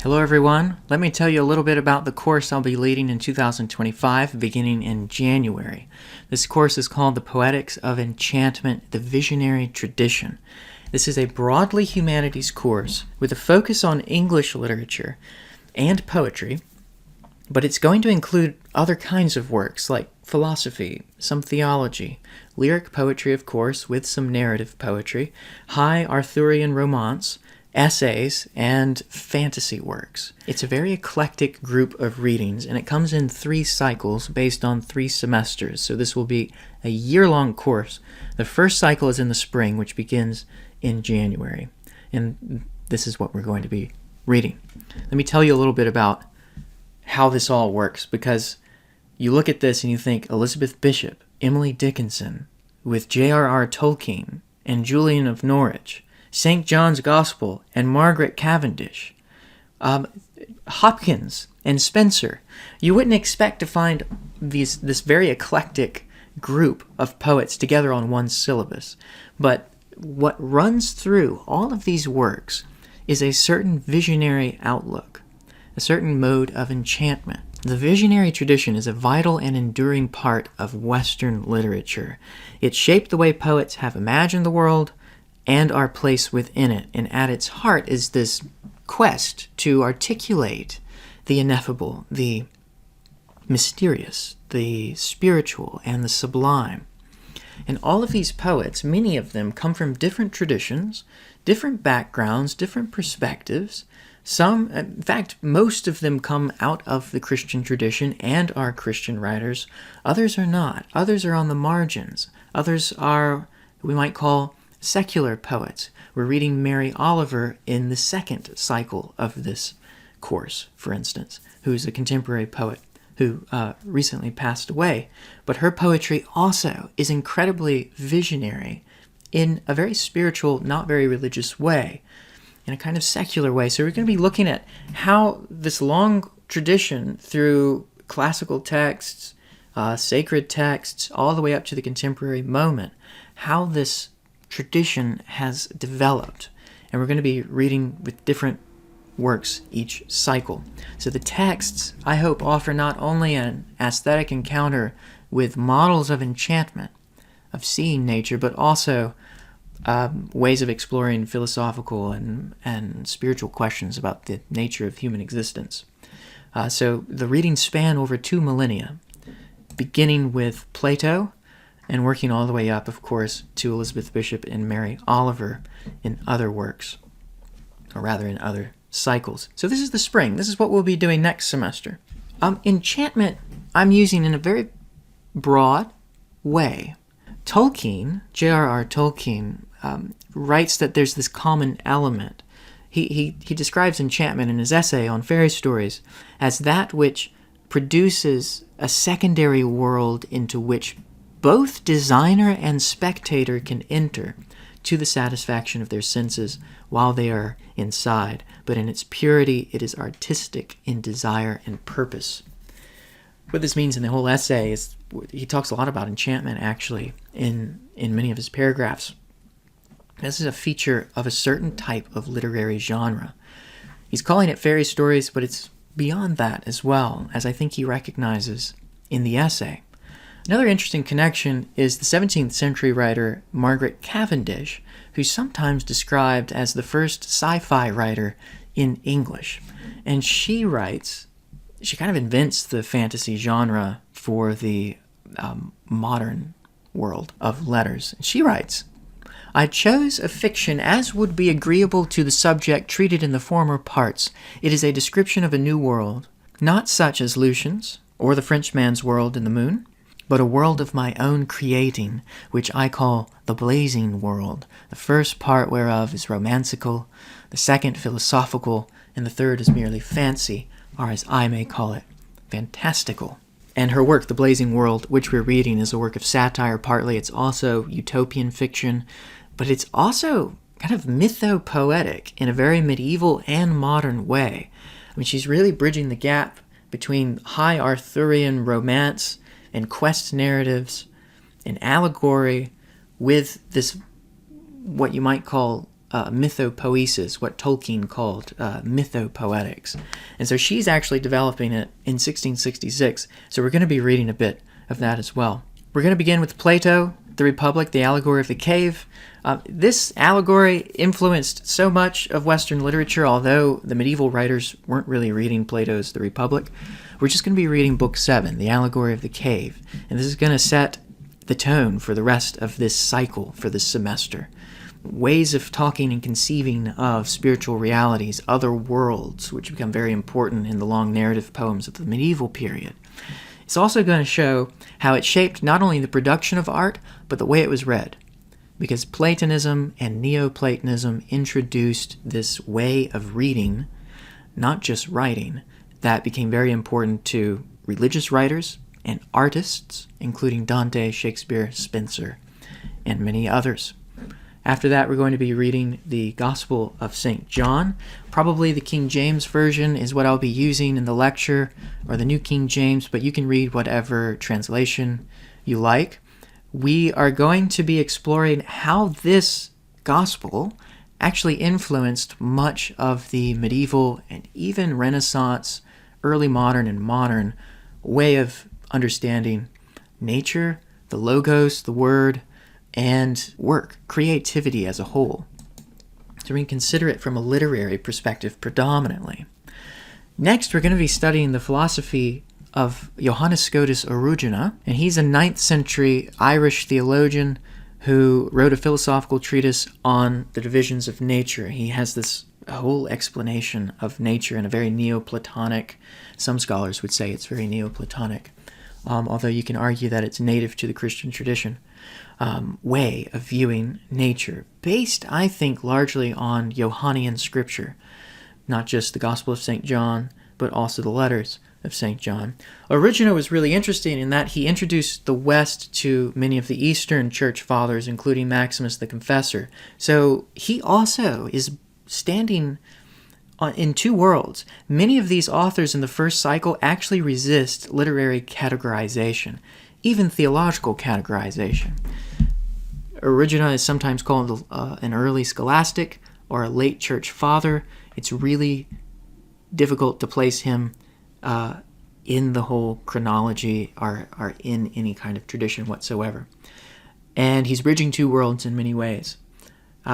Hello everyone, let me tell you a little bit about the course I'll be leading in 2025 beginning in January. This course is called the Poetics of Enchantment, the Visionary Tradition. This is a broadly humanities course with a focus on English literature and poetry, but it's going to include other kinds of works like philosophy, some theology, lyric poetry of course with some narrative poetry, high Arthurian romance, essays, and fantasy works. It's a very eclectic group of readings, and it comes in 3 cycles based on 3 semesters, so this will be a year-long course. The first cycle is in the spring, which begins in January, and this is what we're going to be reading. Let me tell you a little bit about how this all works, because you look at this and you think Elizabeth Bishop, Emily Dickinson, with J.R.R. Tolkien, and Julian of Norwich, St. John's Gospel, and Margaret Cavendish, Hopkins, and Spenser. You wouldn't expect to find this very eclectic group of poets together on one syllabus. But what runs through all of these works is a certain visionary outlook, a certain mode of enchantment. The visionary tradition is a vital and enduring part of Western literature. It shaped the way poets have imagined the world and our place within it, and at its heart is this quest to articulate the ineffable, the mysterious, the spiritual, and the sublime. And all of these poets, many of them come from different traditions, different backgrounds, different perspectives. Some, in fact, most of them come out of the Christian tradition and are Christian writers. Others are not. Others are on the margins. Others are, we might call, secular poets. We're reading Mary Oliver in the second cycle of this course, for instance, who's a contemporary poet who recently passed away. But her poetry also is incredibly visionary in a very spiritual, not very religious way, in a kind of secular way. So we're going to be looking at how this long tradition through classical texts, sacred texts, all the way up to the contemporary moment, how this tradition has developed. And we're going to be reading with different works each cycle. So the texts, I hope, offer not only an aesthetic encounter with models of enchantment, of seeing nature, but also ways of exploring philosophical and spiritual questions about the nature of human existence. So the readings span over 2 millennia, beginning with Plato and working all the way up, of course, to Elizabeth Bishop and Mary Oliver in other works, or rather in other cycles. So this is the spring. This is what we'll be doing next semester. Enchantment I'm using in a very broad way. Tolkien, J.R.R. Tolkien, writes that there's this common element. He describes enchantment in his essay on fairy stories as that which produces a secondary world into which both designer and spectator can enter to the satisfaction of their senses while they are inside, but in its purity it is artistic in desire and purpose. What this means in the whole essay is he talks a lot about enchantment actually in many of his paragraphs. This is a feature of a certain type of literary genre. He's calling it fairy stories, but it's beyond that as well, as I think he recognizes in the essay. Another interesting connection is the 17th century writer Margaret Cavendish, who's sometimes described as the first sci-fi writer in English. And she kind of invents the fantasy genre for the modern world of letters. She writes, "I chose a fiction as would be agreeable to the subject treated in the former parts. It is a description of a new world, not such as Lucian's, or the Frenchman's world in the moon, but a world of my own creating, which I call the blazing world, the first part whereof is romancical, the second philosophical, and the third is merely fancy, or as I may call it, fantastical." And her work, The Blazing World, which we're reading, is a work of satire partly. It's also utopian fiction, but it's also kind of mythopoetic in a very medieval and modern way. I mean, she's really bridging the gap between high Arthurian romance and quest narratives and allegory with this, what you might call mythopoesis, what Tolkien called mythopoetics. And so she's actually developing it in 1666. So we're going to be reading a bit of that as well. We're going to begin with Plato, the Republic, the Allegory of the Cave. This allegory influenced so much of Western literature, although the medieval writers weren't really reading Plato's The Republic. We're just going to be reading Book 7, the Allegory of the Cave. And this is going to set the tone for the rest of this cycle, for this semester. Ways of talking and conceiving of spiritual realities, other worlds, which become very important in the long narrative poems of the medieval period. It's also going to show how it shaped not only the production of art, but the way it was read. Because Platonism and Neoplatonism introduced this way of reading, not just writing, that became very important to religious writers and artists, including Dante, Shakespeare, Spenser, and many others. After that, we're going to be reading the Gospel of St. John. Probably the King James Version is what I'll be using in the lecture, or the New King James, but you can read whatever translation you like. We are going to be exploring how this Gospel actually influenced much of the medieval and even Renaissance, early modern and modern way of understanding nature, the logos, the word, and work, creativity as a whole. So we can consider it from a literary perspective predominantly. Next, we're going to be studying the philosophy of Johannes Scotus Eriugena, and he's a 9th century Irish theologian who wrote a philosophical treatise on the divisions of nature. He has this whole explanation of nature in a very Neoplatonic, some scholars would say it's very Neoplatonic, although you can argue that it's native to the Christian tradition, way of viewing nature, based, I think, largely on Johannian scripture, not just the Gospel of St. John, but also the letters of St. John. Eriugena was really interesting in that he introduced the West to many of the Eastern church fathers, including Maximus the Confessor. So he also is standing in two worlds. Many of these authors in the first cycle actually resist literary categorization, even theological categorization. Eriugena is sometimes called an early scholastic or a late church father. It's really difficult to place him in the whole chronology or in any kind of tradition whatsoever. And he's bridging two worlds in many ways.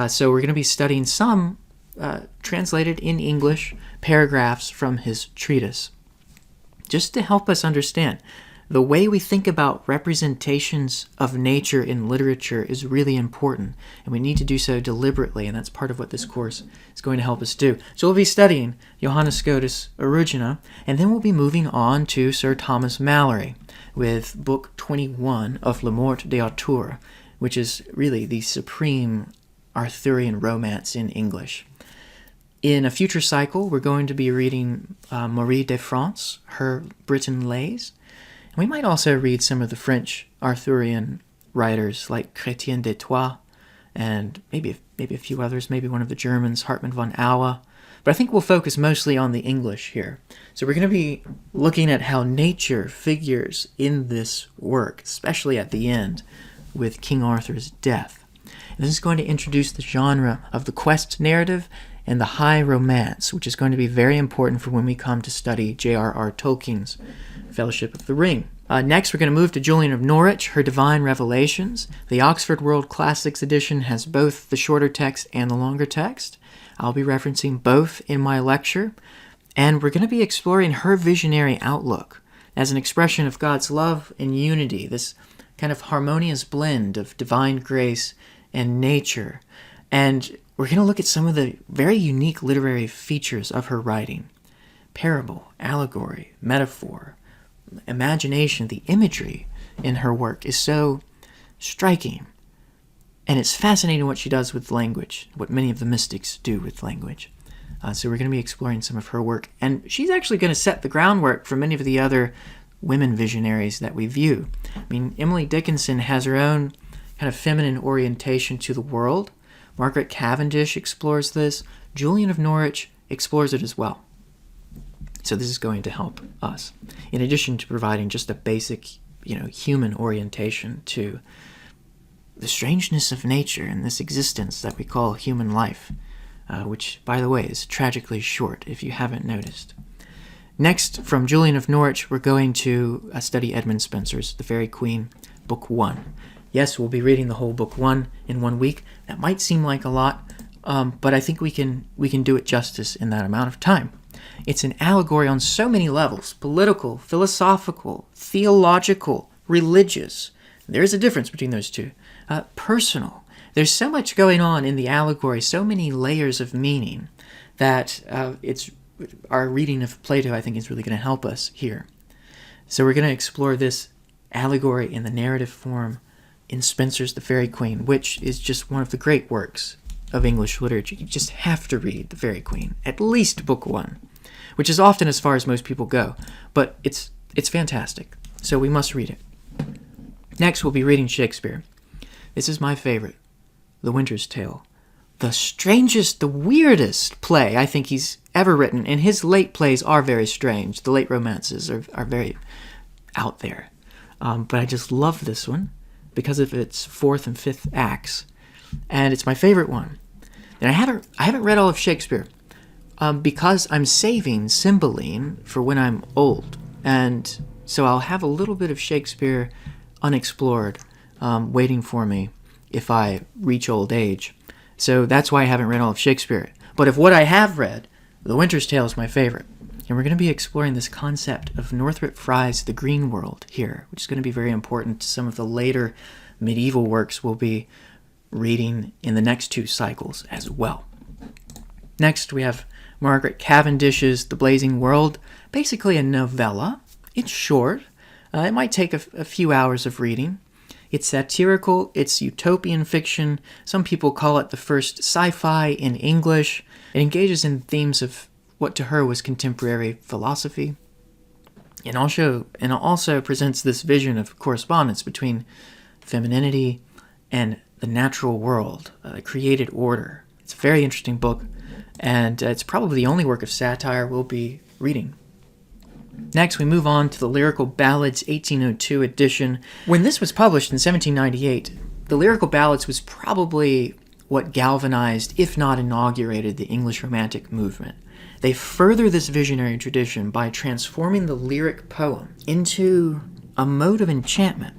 So we're going to be studying some translated in English paragraphs from his treatise, just to help us understand. The way we think about representations of nature in literature is really important, and we need to do so deliberately, and that's part of what this course is going to help us do. So we'll be studying Johannes Scotus Eriugena, and then we'll be moving on to Sir Thomas Malory with Book 21 of La Morte d'Arthur, which is really the supreme Arthurian romance in English. In a future cycle, we're going to be reading Marie de France, her Britain Lays. We might also read some of the French Arthurian writers like Chrétien de Troyes and maybe a few others, maybe one of the Germans, Hartmann von Auer. But I think we'll focus mostly on the English here. So we're going to be looking at how nature figures in this work, especially at the end with King Arthur's death. And this is going to introduce the genre of the quest narrative and the high romance, which is going to be very important for when we come to study J.R.R. Tolkien's Fellowship of the Ring. Next, we're going to move to Julian of Norwich, her Divine Revelations. The Oxford World Classics edition has both the shorter text and the longer text. I'll be referencing both in my lecture. And we're going to be exploring her visionary outlook as an expression of God's love and unity, this kind of harmonious blend of divine grace and nature. And we're going to look at some of the very unique literary features of her writing. Parable, allegory, metaphor, imagination, the imagery in her work is so striking. And it's fascinating what she does with language, what many of the mystics do with language. So we're going to be exploring some of her work. And she's actually going to set the groundwork for many of the other women visionaries that we view. I mean, Emily Dickinson has her own kind of feminine orientation to the world. Margaret Cavendish explores this. Julian of Norwich explores it as well. So this is going to help us, in addition to providing just a basic, human orientation to the strangeness of nature and this existence that we call human life, which, by the way, is tragically short, if you haven't noticed. Next, from Julian of Norwich, we're going to study Edmund Spenser's The Faerie Queene, Book 1. Yes, we'll be reading the whole Book 1 in 1 week. That might seem like a lot, but I think we can do it justice in that amount of time. It's an allegory on so many levels: political, philosophical, theological, religious. There's a difference between those two. Personal. There's so much going on in the allegory, so many layers of meaning, that our reading of Plato, I think, is really going to help us here. So we're going to explore this allegory in the narrative form in Spenser's The Faerie Queene, which is just one of the great works of English literature. You just have to read The Faerie Queene, at least Book 1, which is often as far as most people go, but it's fantastic, so we must read it. Next, we'll be reading Shakespeare. This is my favorite, The Winter's Tale. The strangest, the weirdest play I think he's ever written, and his late plays are very strange. The late romances are very out there. But I just love this one because of its fourth and fifth acts, and it's my favorite one. And I haven't read all of Shakespeare because I'm saving Cymbeline for when I'm old, and so I'll have a little bit of Shakespeare unexplored waiting for me if I reach old age. So that's why I haven't read all of Shakespeare. But of what I have read, The Winter's Tale is my favorite. And we're going to be exploring this concept of Northrop Frye's The Green World here, which is going to be very important to some of the later medieval works we'll be reading in the next 2 cycles as well. Next, we have Margaret Cavendish's The Blazing World, basically a novella. It's short. It might take a few hours of reading. It's satirical, it's utopian fiction. Some people call it the first sci-fi in English. It engages in themes of what to her was contemporary philosophy. And also presents this vision of correspondence between femininity and the natural world, the created order. It's a very interesting book, and it's probably the only work of satire we'll be reading. Next, we move on to the Lyrical Ballads 1802 edition. When this was published in 1798, the Lyrical Ballads was probably what galvanized, if not inaugurated, the English Romantic movement. They further this visionary tradition by transforming the lyric poem into a mode of enchantment,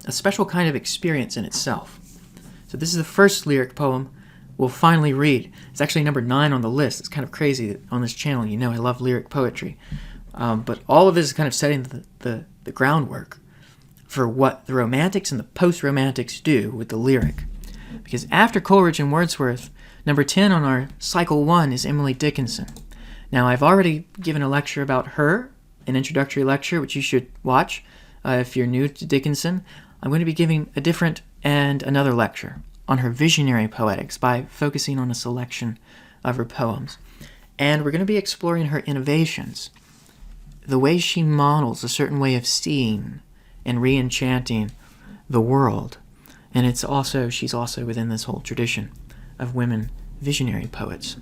a special kind of experience in itself. So this is the first lyric poem we'll finally read. It's actually number 9 on the list. It's kind of crazy that on this channel, you know I love lyric poetry. But all of this is kind of setting the groundwork for what the Romantics and the Post-Romantics do with the lyric. Because after Coleridge and Wordsworth, number 10 on our Cycle 1 is Emily Dickinson. Now, I've already given a lecture about her, an introductory lecture, which you should watch if you're new to Dickinson. I'm going to be giving a different and another lecture on her visionary poetics by focusing on a selection of her poems. And we're going to be exploring her innovations, the way she models a certain way of seeing and re-enchanting the world. And she's also within this whole tradition of women visionary poets.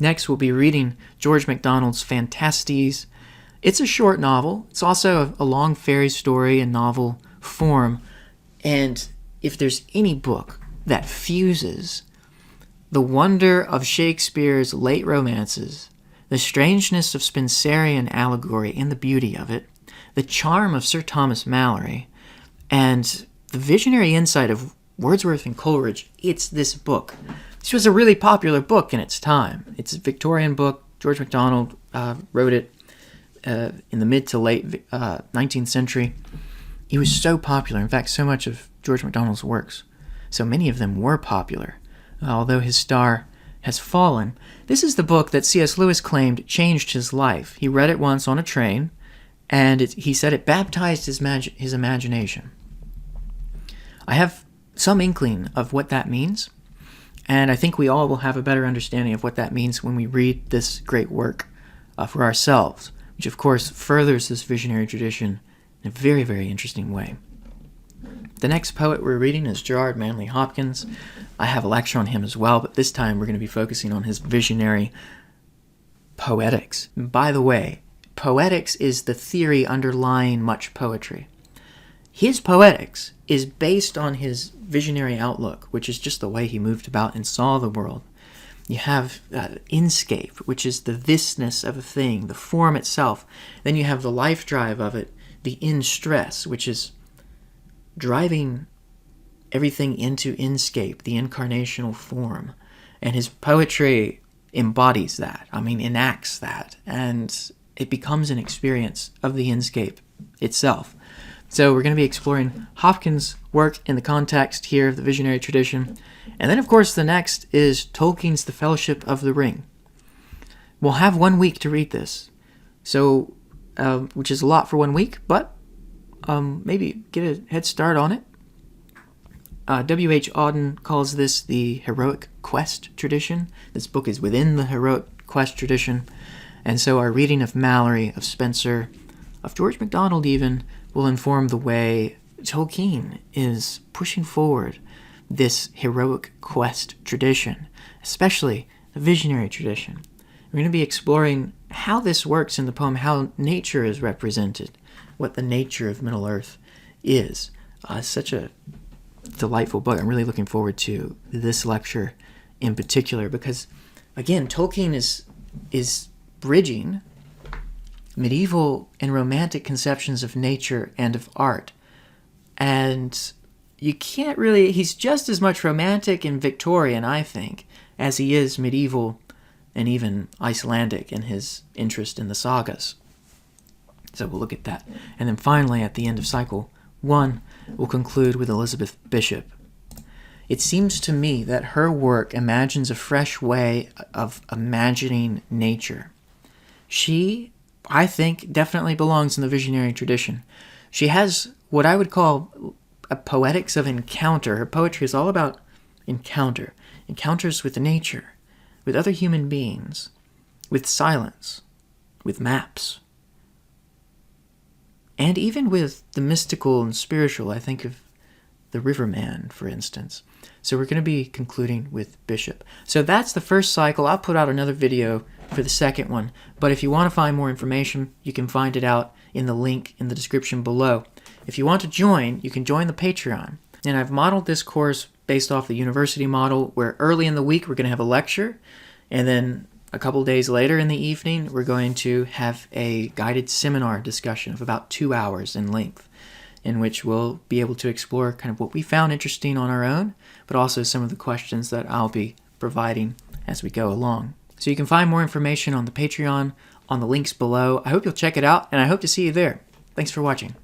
Next, we'll be reading George MacDonald's Phantastes. It's a short novel. It's also a long fairy story in novel form. And if there's any book that fuses the wonder of Shakespeare's late romances, the strangeness of Spenserian allegory and the beauty of it, the charm of Sir Thomas Malory, and the visionary insight of Wordsworth and Coleridge, it's this book. This was a really popular book in its time. It's a Victorian book. George MacDonald wrote it in the mid to late 19th century. He was so popular. In fact, so much of George MacDonald's works, so many of them were popular, although his star has fallen. This is the book that C.S. Lewis claimed changed his life. He read it once on a train, and he said it baptized his imagination. I have some inkling of what that means, and I think we all will have a better understanding of what that means when we read this great work for ourselves, which of course furthers this visionary tradition in a very, very interesting way. The next poet we're reading is J.R.R. Manley Hopkins. I have a lecture on him as well, but this time we're going to be focusing on his visionary Poetics. By the way, Poetics is the theory underlying much poetry. his Poetics is based on his visionary outlook, which is just the way he moved about and saw the world. You have inscape, which is the thisness of a thing, the form itself. Then you have the life drive of it, the in stress, which is driving everything into inscape, the incarnational form. And his poetry embodies that, enacts that, and it becomes an experience of the inscape itself. So we're going to be exploring Hopkins' work in the context here of the visionary tradition. And then, of course, the next is Tolkien's The Fellowship of the Ring. We'll have 1 week to read this, so which is a lot for 1 week, but maybe get a head start on it. W.H. Auden calls this the heroic quest tradition. This book is within the heroic quest tradition. And so our reading of Malory, of Spenser, of George MacDonald even, will inform the way Tolkien is pushing forward this heroic quest tradition, especially the visionary tradition. We're going to be exploring how this works in the poem, how nature is represented, what the nature of Middle-earth is. Such a delightful book. I'm really looking forward to this lecture in particular because, again, Tolkien is bridging medieval and romantic conceptions of nature and of art. And you can't really... He's just as much romantic and Victorian, I think, as he is medieval and even Icelandic in his interest in the sagas. So we'll look at that. And then finally, at the end of Cycle 1, we'll conclude with Elizabeth Bishop. It seems to me that her work imagines a fresh way of imagining nature. She, I think, definitely belongs in the visionary tradition. She has what I would call a poetics of encounter. Her poetry is all about encounter. Encounters with nature, with other human beings, with silence, with maps, and even with the mystical and spiritual. I think of the Riverman, for instance. So we're going to be concluding with Bishop. So that's the first cycle. I'll put out another video for the second one. But if you want to find more information, you can find it out in the link in the description below. If you want to join, you can join the Patreon. And I've modeled this course based off the university model, where early in the week we're going to have a lecture, and then a couple days later in the evening we're going to have a guided seminar discussion of about 2 hours in length, in which we'll be able to explore kind of what we found interesting on our own, but also some of the questions that I'll be providing as we go along. So you can find more information on the Patreon on the links below. I hope you'll check it out, and I hope to see you there. Thanks for watching.